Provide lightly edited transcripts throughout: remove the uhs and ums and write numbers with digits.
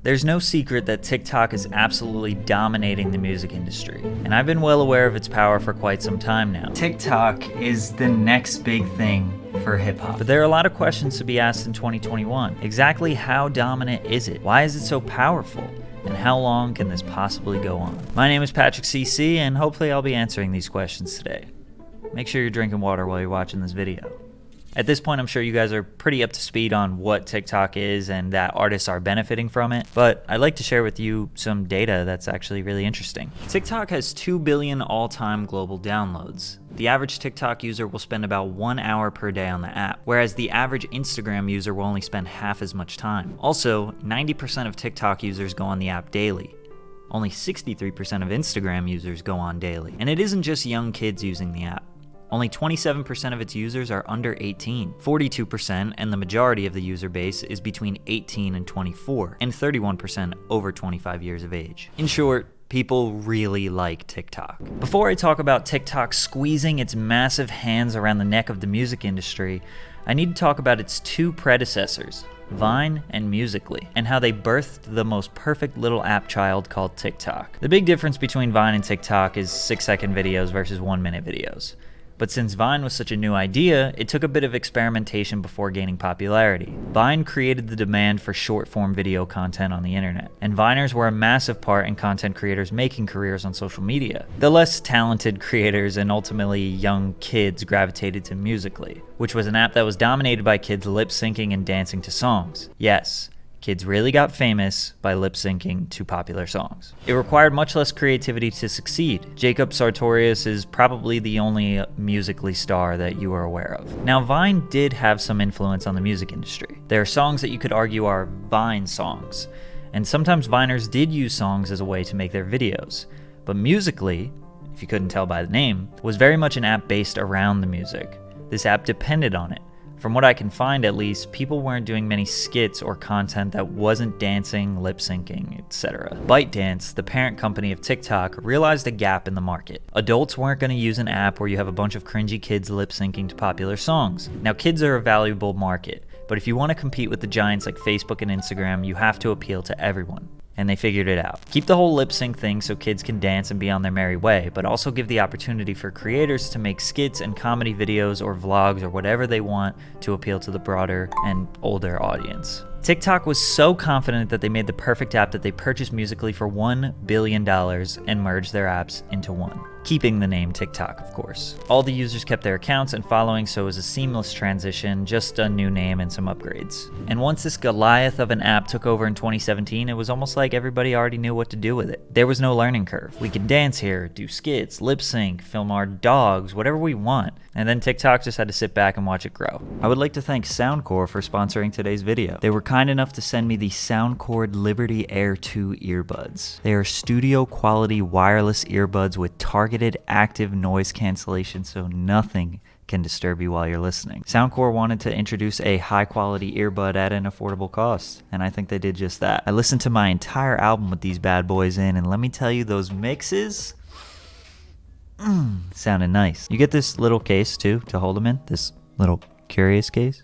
There's no secret that TikTok is absolutely dominating the music industry, and I've been well aware of its power for quite some time now. TikTok is the next big thing for hip-hop. But there are a lot of questions to be asked in 2021. Exactly how dominant is it? Why is it so powerful? And how long can this possibly go on? My name is Patrick CC, and hopefully I'll be answering these questions today. Make sure you're drinking water while you're watching this video. At this point, I'm sure you guys are pretty up to speed on what TikTok is and that artists are benefiting from it, but I'd like to share with you some data that's actually really interesting. TikTok has 2 billion all-time global downloads. The average TikTok user will spend about 1 hour per day on the app, whereas the average Instagram user will only spend half as much time. Also, 90% of TikTok users go on the app daily. Only 63% of Instagram users go on daily. And it isn't just young kids using the app. Only 27% of its users are under 18, 42%, and the majority of the user base is between 18 and 24, and 31% over 25 years of age. In short, people really like TikTok. Before I talk about TikTok squeezing its massive hands around the neck of the music industry, I need to talk about its two predecessors, Vine and Musical.ly, and how they birthed the most perfect little app child called TikTok. The big difference between Vine and TikTok is 6-second videos versus 1-minute videos. But since Vine was such a new idea, it took a bit of experimentation before gaining popularity. Vine created the demand for short-form video content on the internet, and Viners were a massive part in content creators making careers on social media. The less talented creators and ultimately young kids gravitated to Musical.ly, which was an app that was dominated by kids lip-syncing and dancing to songs. Yes, kids really got famous by lip-syncing to popular songs. It required much less creativity to succeed. Jacob Sartorius is probably the only Musical.ly star that you are aware of. Now, Vine did have some influence on the music industry. There are songs that you could argue are Vine songs, and sometimes Viners did use songs as a way to make their videos. But Musical.ly, if you couldn't tell by the name, was very much an app based around the music. This app depended on it. From what I can find at least, people weren't doing many skits or content that wasn't dancing, lip-syncing, etc. ByteDance, the parent company of TikTok, realized a gap in the market. Adults weren't going to use an app where you have a bunch of cringy kids lip-syncing to popular songs. Now, kids are a valuable market, but if you want to compete with the giants like Facebook and Instagram, you have to appeal to everyone. And they figured it out. Keep the whole lip sync thing so kids can dance and be on their merry way, but also give the opportunity for creators to make skits and comedy videos or vlogs or whatever they want to appeal to the broader and older audience. TikTok was so confident that they made the perfect app that they purchased Musical.ly for $1 billion and merged their apps into one, keeping the name TikTok, of course. All the users kept their accounts and following, so it was a seamless transition, just a new name and some upgrades. And once this Goliath of an app took over in 2017, it was almost like everybody already knew what to do with it. There was no learning curve. We can dance here, do skits, lip sync, film our dogs, whatever we want. And then TikTok just had to sit back and watch it grow. I would like to thank SoundCore for sponsoring today's video. They were kind enough to send me the SoundCore Liberty Air 2 earbuds. They are studio quality wireless earbuds with targeted active noise cancellation so nothing can disturb you while you're listening. SoundCore wanted to introduce a high quality earbud at an affordable cost, and I think they did just that. I listened to my entire album with these bad boys in, and let me tell you, those mixes sounded nice. You get this little case too to hold them in, this little curious case,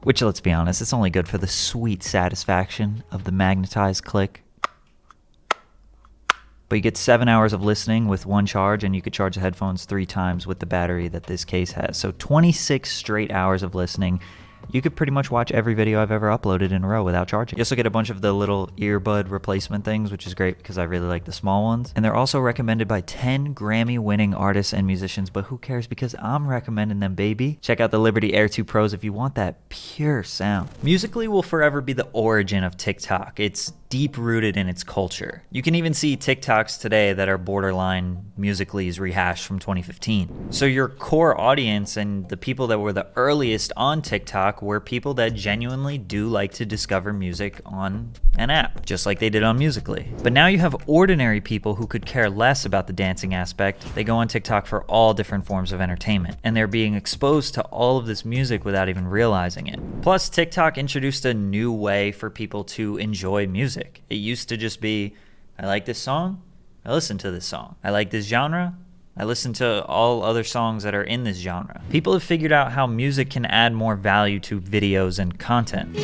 which, let's be honest, it's only good for the sweet satisfaction of the magnetized click. But you get 7 hours of listening with one charge, and you could charge the headphones 3 times with the battery that this case has. So 26 straight hours of listening. You could pretty much watch every video I've ever uploaded in a row without charging. You also get a bunch of the little earbud replacement things, which is great because I really like the small ones. And they're also recommended by 10 Grammy-winning artists and musicians, but who cares because I'm recommending them, baby. Check out the Liberty Air 2 Pros if you want that pure sound. Musical.ly will forever be the origin of TikTok. It's deep-rooted in its culture. You can even see TikToks today that are borderline Musical.ly's rehashed from 2015. So your core audience and the people that were the earliest on TikTok were people that genuinely do like to discover music on an app, just like they did on Musical.ly. But now you have ordinary people who could care less about the dancing aspect. They go on TikTok for all different forms of entertainment, and they're being exposed to all of this music without even realizing it. Plus, TikTok introduced a new way for people to enjoy music. It used to just be, I like this song, I listen to this song. I like this genre, I listen to all other songs that are in this genre. People have figured out how music can add more value to videos and content.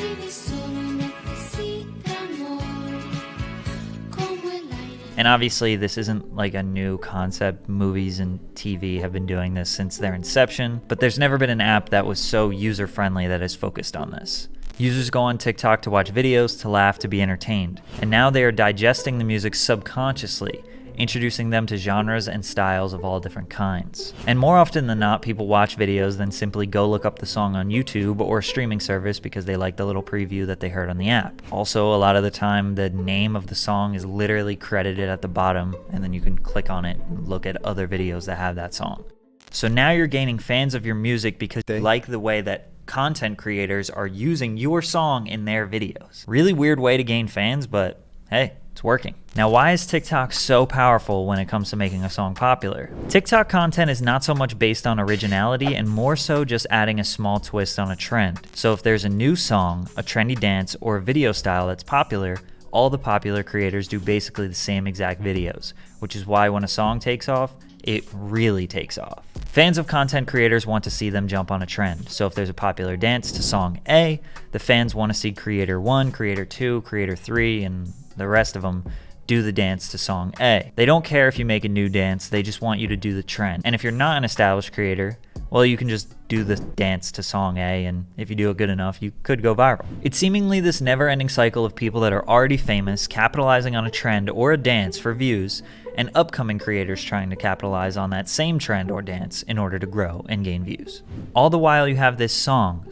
And obviously this isn't like a new concept. Movies and TV have been doing this since their inception, but there's never been an app that was so user-friendly that is focused on this. Users go on TikTok to watch videos, to laugh, to be entertained. And now they are digesting the music subconsciously, introducing them to genres and styles of all different kinds. And more often than not, people watch videos then simply go look up the song on YouTube or a streaming service because they like the little preview that they heard on the app. Also, a lot of the time, the name of the song is literally credited at the bottom, and then you can click on it and look at other videos that have that song. So now you're gaining fans of your music because you like the way that content creators are using your song in their videos. Really weird way to gain fans, but hey, it's working. Now, why is TikTok so powerful when it comes to making a song popular? TikTok content is not so much based on originality and more so just adding a small twist on a trend. So if there's a new song, a trendy dance, or a video style that's popular, all the popular creators do basically the same exact videos, which is why when a song takes off, it really takes off. Fans of content creators want to see them jump on a trend. So if there's a popular dance to song A, the fans want to see creator 1, creator 2, creator 3, and the rest of them do the dance to song A. They don't care if you make a new dance, they just want you to do the trend. And if you're not an established creator, well, you can just do the dance to song A, and if you do it good enough, you could go viral. It's seemingly this never-ending cycle of people that are already famous, capitalizing on a trend or a dance for views, and upcoming creators trying to capitalize on that same trend or dance in order to grow and gain views. All the while you have this song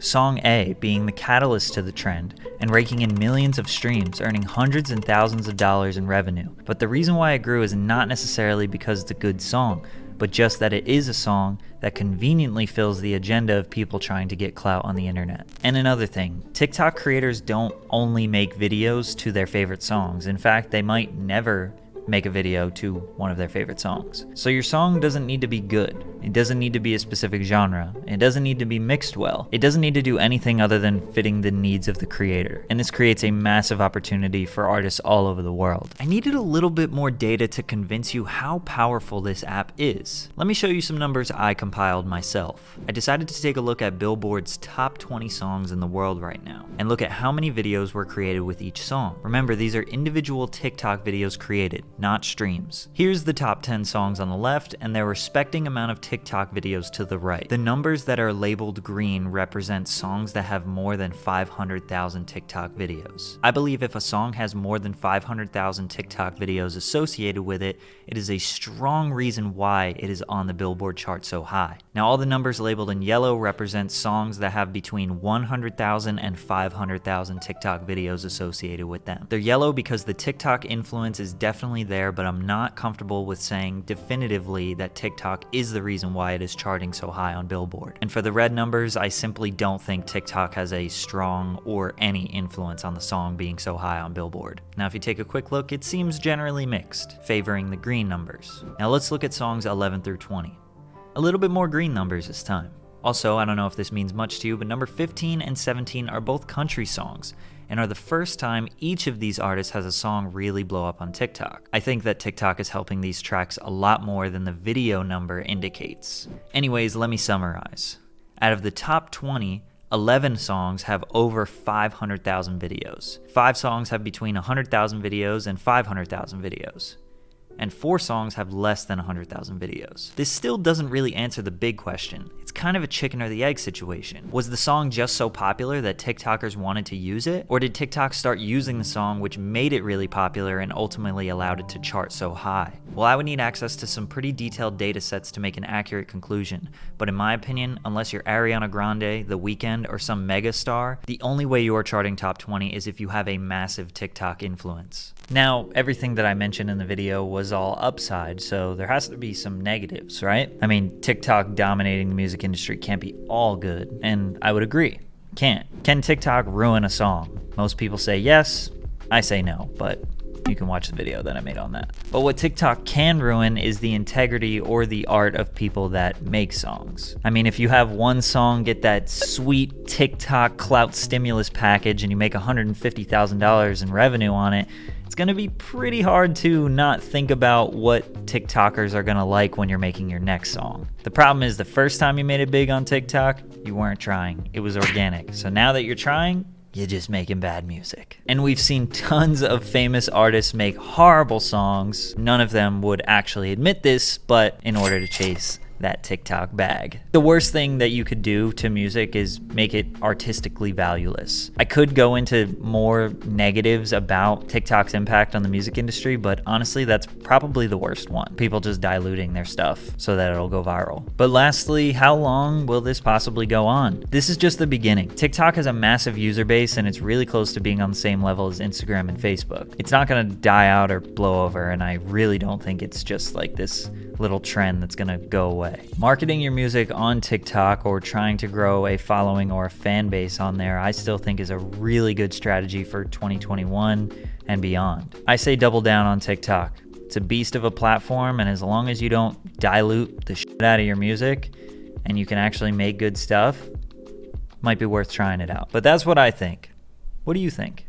A, being the catalyst to the trend and raking in millions of streams, earning hundreds and thousands of dollars in revenue. But the reason why it grew is not necessarily because it's a good song, but just that it is a song that conveniently fills the agenda of people trying to get clout on the internet. And another thing, TikTok creators don't only make videos to their favorite songs. In fact, they might never make a video to one of their favorite songs. So your song doesn't need to be good. It doesn't need to be a specific genre. It doesn't need to be mixed well. It doesn't need to do anything other than fitting the needs of the creator. And this creates a massive opportunity for artists all over the world. I needed a little bit more data to convince you how powerful this app is. Let me show you some numbers I compiled myself. I decided to take a look at Billboard's top 20 songs in the world right now and look at how many videos were created with each song. Remember, these are individual TikTok videos created, not streams. Here's the top 10 songs on the left and their respecting amount of TikTok videos to the right. The numbers that are labeled green represent songs that have more than 500,000 TikTok videos. I believe if a song has more than 500,000 TikTok videos associated with it, it is a strong reason why it is on the Billboard chart so high. Now, all the numbers labeled in yellow represent songs that have between 100,000 and 500,000 TikTok videos associated with them. They're yellow because the TikTok influence is definitely there, but I'm not comfortable with saying definitively that TikTok is the reason why it is charting so high on Billboard. And for the red numbers, I simply don't think TikTok has a strong or any influence on the song being so high on Billboard. Now, if you take a quick look, it seems generally mixed, favoring the green numbers. Now let's look at songs 11 through 20. A little bit more green numbers this time. Also, I don't know if this means much to you, but number 15 and 17 are both country songs, and are the first time each of these artists has a song really blow up on TikTok. I think that TikTok is helping these tracks a lot more than the video number indicates. Anyways, let me summarize. Out of the top 20, 11 songs have over 500,000 videos. 5 songs have between 100,000 videos and 500,000 videos. And 4 songs have less than 100,000 videos. This still doesn't really answer the big question. It's kind of a chicken or the egg situation. Was the song just so popular that TikTokers wanted to use it? Or did TikTok start using the song which made it really popular and ultimately allowed it to chart so high? Well, I would need access to some pretty detailed data sets to make an accurate conclusion. But in my opinion, unless you're Ariana Grande, The Weeknd, or some mega star, the only way you are charting top 20 is if you have a massive TikTok influence. Now, everything that I mentioned in the video was all upside, so there has to be some negatives, right? I mean, TikTok dominating the music industry can't be all good, and I would agree, can't. Can TikTok ruin a song? Most people say yes, I say no, but you can watch the video that I made on that. But what TikTok can ruin is the integrity or the art of people that make songs. I mean, if you have one song get that sweet TikTok clout stimulus package and you make $150,000 in revenue on it, it's gonna be pretty hard to not think about what TikTokers are gonna like when you're making your next song. The problem is the first time you made it big on TikTok, you weren't trying. It was organic. So now that you're trying, you're just making bad music. And we've seen tons of famous artists make horrible songs. None of them would actually admit this, but in order to chase that TikTok bag. The worst thing that you could do to music is make it artistically valueless. I could go into more negatives about TikTok's impact on the music industry, but honestly, that's probably the worst one. People just diluting their stuff so that it'll go viral. But lastly, how long will this possibly go on? This is just the beginning. TikTok has a massive user base and it's really close to being on the same level as Instagram and Facebook. It's not gonna die out or blow over, and I really don't think it's just like this little trend that's gonna go away. Marketing your music on TikTok or trying to grow a following or a fan base on there, I still think is a really good strategy for 2021 and beyond. I say double down on TikTok. It's a beast of a platform, and as long as you don't dilute the shit out of your music and you can actually make good stuff, might be worth trying it out. But that's what I think. What do you think?